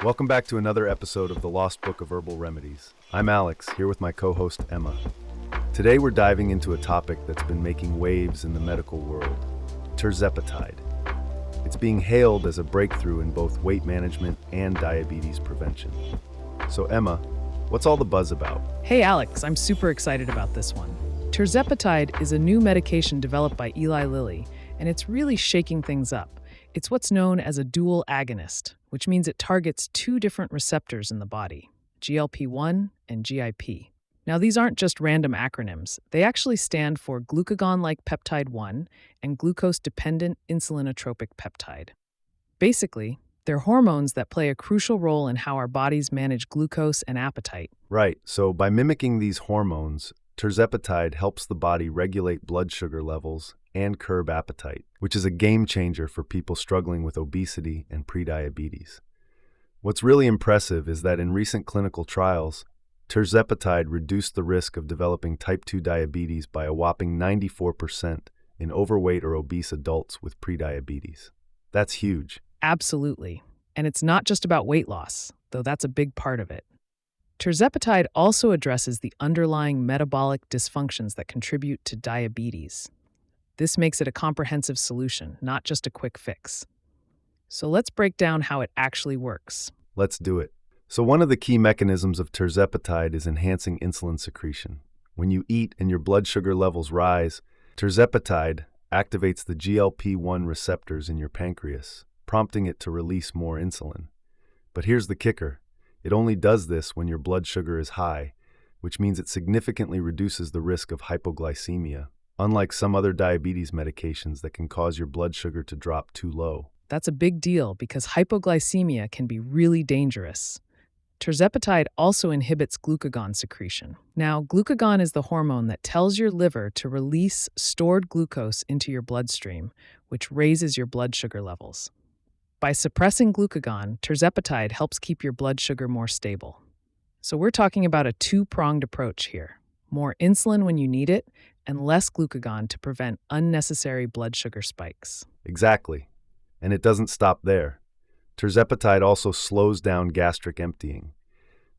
Welcome back to another episode of the Lost Book of Herbal Remedies. I'm Alex, here with my co-host Emma. Today we're diving into a topic that's been making waves in the medical world, Tirzepatide. It's being hailed as a breakthrough in both weight management and diabetes prevention. So Emma, what's all the buzz about? Hey Alex, I'm super excited about this one. Tirzepatide is a new medication developed by Eli Lilly, and it's really shaking things up. It's what's known as a dual agonist, which means it targets two different receptors in the body, GLP-1 and GIP. Now, these aren't just random acronyms. They actually stand for glucagon-like peptide 1 and glucose-dependent insulinotropic peptide. Basically, they're hormones that play a crucial role in how our bodies manage glucose and appetite. Right, so by mimicking these hormones, Tirzepatide helps the body regulate blood sugar levels and curb appetite, which is a game changer for people struggling with obesity and prediabetes. What's really impressive is that in recent clinical trials, Tirzepatide reduced the risk of developing type 2 diabetes by a whopping 94% in overweight or obese adults with prediabetes. That's huge. Absolutely. And it's not just about weight loss, though that's a big part of it. Tirzepatide also addresses the underlying metabolic dysfunctions that contribute to diabetes. This makes it a comprehensive solution, not just a quick fix. So let's break down how it actually works. Let's do it. So one of the key mechanisms of Tirzepatide is enhancing insulin secretion. When you eat and your blood sugar levels rise, Tirzepatide activates the GLP-1 receptors in your pancreas, prompting it to release more insulin. But here's the kicker. It only does this when your blood sugar is high, which means it significantly reduces the risk of hypoglycemia, unlike some other diabetes medications that can cause your blood sugar to drop too low. That's a big deal because hypoglycemia can be really dangerous. Tirzepatide also inhibits glucagon secretion. Now, glucagon is the hormone that tells your liver to release stored glucose into your bloodstream, which raises your blood sugar levels. By suppressing glucagon, Tirzepatide helps keep your blood sugar more stable. So we're talking about a two-pronged approach here. More insulin when you need it, and less glucagon to prevent unnecessary blood sugar spikes. Exactly. And it doesn't stop there. Tirzepatide also slows down gastric emptying.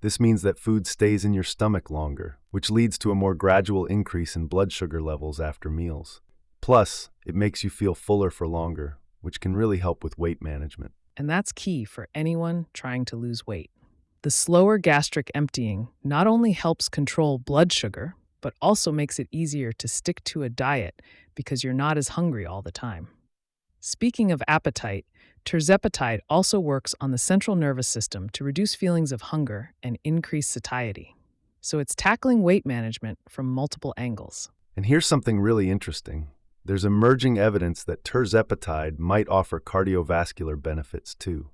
This means that food stays in your stomach longer, which leads to a more gradual increase in blood sugar levels after meals. Plus, it makes you feel fuller for longer, which can really help with weight management. And that's key for anyone trying to lose weight. The slower gastric emptying not only helps control blood sugar, but also makes it easier to stick to a diet because you're not as hungry all the time. Speaking of appetite, Tirzepatide also works on the central nervous system to reduce feelings of hunger and increase satiety. So it's tackling weight management from multiple angles. And here's something really interesting. There's emerging evidence that Tirzepatide might offer cardiovascular benefits too.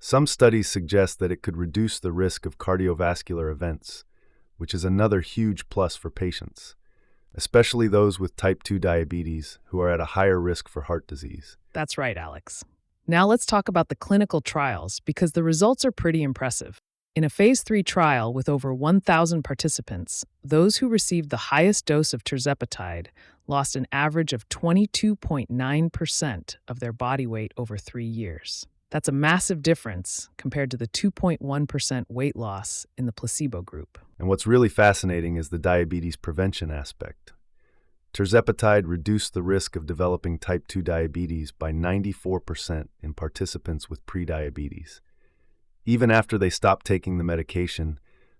Some studies suggest that it could reduce the risk of cardiovascular events, which is another huge plus for patients, especially those with type 2 diabetes who are at a higher risk for heart disease. That's right, Alex. Now let's talk about the clinical trials because the results are pretty impressive. In a phase 3 trial with over 1,000 participants, those who received the highest dose of Tirzepatide lost an average of 22.9% of their body weight over 3 years. That's a massive difference compared to the 2.1% weight loss in the placebo group. And what's really fascinating is the diabetes prevention aspect. Tirzepatide reduced the risk of developing type 2 diabetes by 94% in participants with prediabetes. Even after they stopped taking the medication,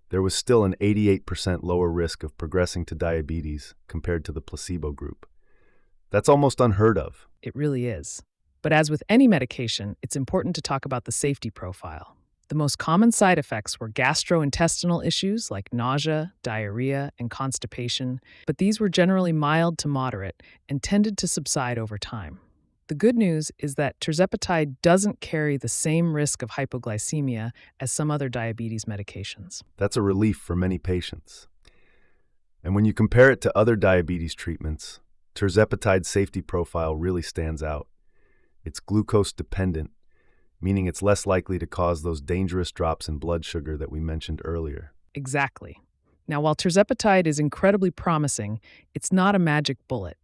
there was still an 88% lower risk of progressing to diabetes compared to the placebo group. That's almost unheard of. It really is. But as with any medication, it's important to talk about the safety profile. The most common side effects were gastrointestinal issues like nausea, diarrhea, and constipation, but these were generally mild to moderate and tended to subside over time. The good news is that Tirzepatide doesn't carry the same risk of hypoglycemia as some other diabetes medications. That's a relief for many patients. And when you compare it to other diabetes treatments, Tirzepatide's safety profile really stands out. It's glucose-dependent, meaning it's less likely to cause those dangerous drops in blood sugar that we mentioned earlier. Exactly. Now, while Tirzepatide is incredibly promising, it's not a magic bullet.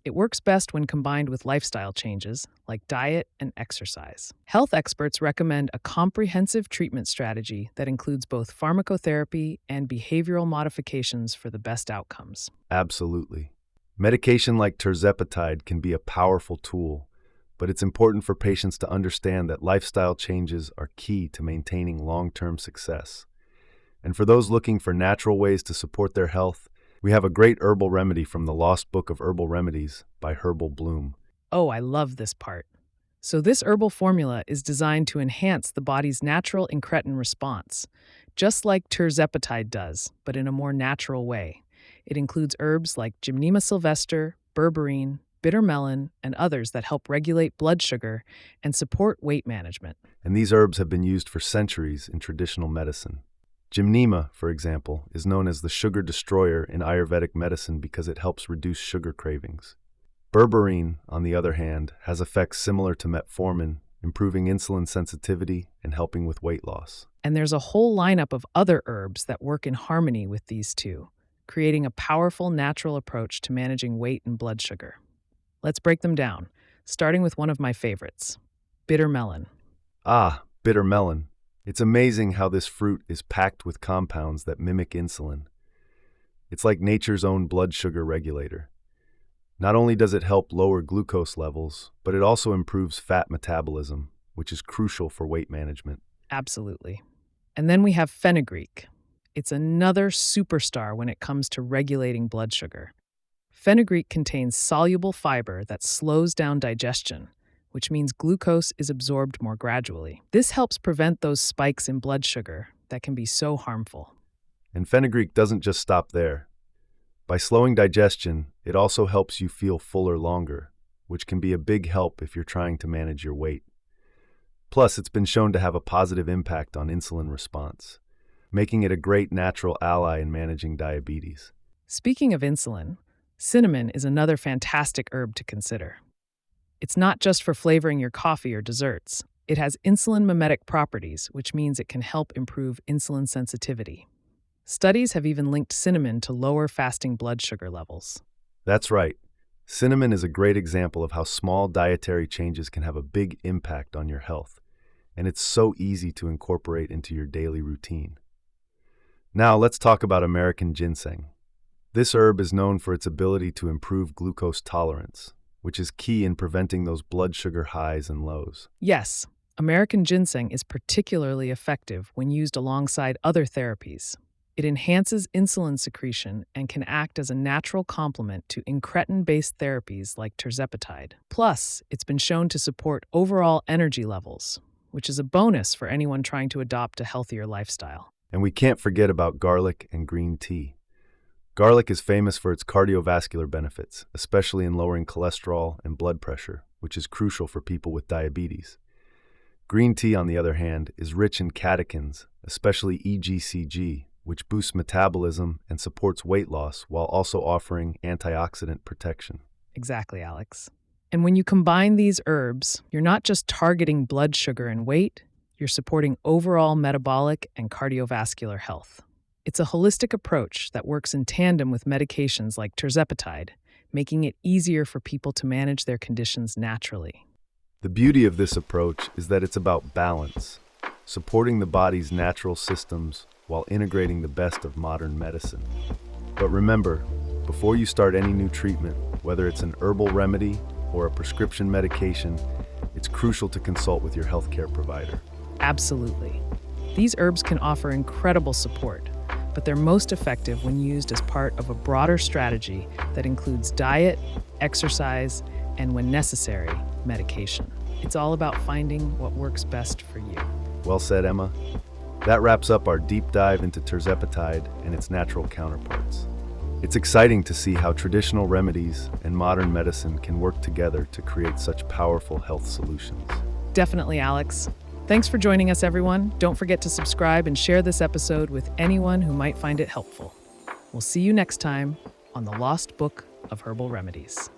It works best when combined with lifestyle changes like diet and exercise. Health experts recommend a comprehensive treatment strategy that includes both pharmacotherapy and behavioral modifications for the best outcomes. Absolutely. Medication like tirzepatide can be a powerful tool, but it's important for patients to understand that lifestyle changes are key to maintaining long-term success. And for those looking for natural ways to support their health, we have a great herbal remedy from the Lost Book of Herbal Remedies by Herbal Bloom. Oh, I love this part. So this herbal formula is designed to enhance the body's natural incretin response, just like tirzepatide does, but in a more natural way. It includes herbs like Gymnema sylvestre, berberine, bitter melon, and others that help regulate blood sugar and support weight management. And these herbs have been used for centuries in traditional medicine. Gymnema, for example, is known as the sugar destroyer in Ayurvedic medicine because it helps reduce sugar cravings. Berberine, on the other hand, has effects similar to metformin, improving insulin sensitivity and helping with weight loss. And there's a whole lineup of other herbs that work in harmony with these two, creating a powerful natural approach to managing weight and blood sugar. Let's break them down, starting with one of my favorites, bitter melon. Ah, bitter melon. It's amazing how this fruit is packed with compounds that mimic insulin. It's like nature's own blood sugar regulator. Not only does it help lower glucose levels, but it also improves fat metabolism, which is crucial for weight management. Absolutely. And then we have fenugreek. It's another superstar when it comes to regulating blood sugar. Fenugreek contains soluble fiber that slows down digestion, which means glucose is absorbed more gradually. This helps prevent those spikes in blood sugar that can be so harmful. And fenugreek doesn't just stop there. By slowing digestion, it also helps you feel fuller longer, which can be a big help if you're trying to manage your weight. Plus, it's been shown to have a positive impact on insulin response, making it a great natural ally in managing diabetes. Speaking of insulin, cinnamon is another fantastic herb to consider. It's not just for flavoring your coffee or desserts. It has insulin mimetic properties, which means it can help improve insulin sensitivity. Studies have even linked cinnamon to lower fasting blood sugar levels. That's right. Cinnamon is a great example of how small dietary changes can have a big impact on your health, and it's so easy to incorporate into your daily routine. Now, let's talk about American ginseng. This herb is known for its ability to improve glucose tolerance, which is key in preventing those blood sugar highs and lows. Yes, American ginseng is particularly effective when used alongside other therapies. It enhances insulin secretion and can act as a natural complement to incretin-based therapies like tirzepatide. Plus, it's been shown to support overall energy levels, which is a bonus for anyone trying to adopt a healthier lifestyle. And we can't forget about garlic and green tea. Garlic is famous for its cardiovascular benefits, especially in lowering cholesterol and blood pressure, which is crucial for people with diabetes. Green tea, on the other hand, is rich in catechins, especially EGCG, which boosts metabolism and supports weight loss while also offering antioxidant protection. Exactly, Alex. And when you combine these herbs, you're not just targeting blood sugar and weight, you're supporting overall metabolic and cardiovascular health. It's a holistic approach that works in tandem with medications like tirzepatide, making it easier for people to manage their conditions naturally. The beauty of this approach is that it's about balance, supporting the body's natural systems while integrating the best of modern medicine. But remember, before you start any new treatment, whether it's an herbal remedy or a prescription medication, it's crucial to consult with your healthcare provider. Absolutely. These herbs can offer incredible support, but they're most effective when used as part of a broader strategy that includes diet, exercise, and when necessary, medication. It's all about finding what works best for you. Well said, Emma. That wraps up our deep dive into tirzepatide and its natural counterparts. It's exciting to see how traditional remedies and modern medicine can work together to create such powerful health solutions. Definitely, Alex. Thanks for joining us, everyone. Don't forget to subscribe and share this episode with anyone who might find it helpful. We'll see you next time on the Lost Book of Herbal Remedies.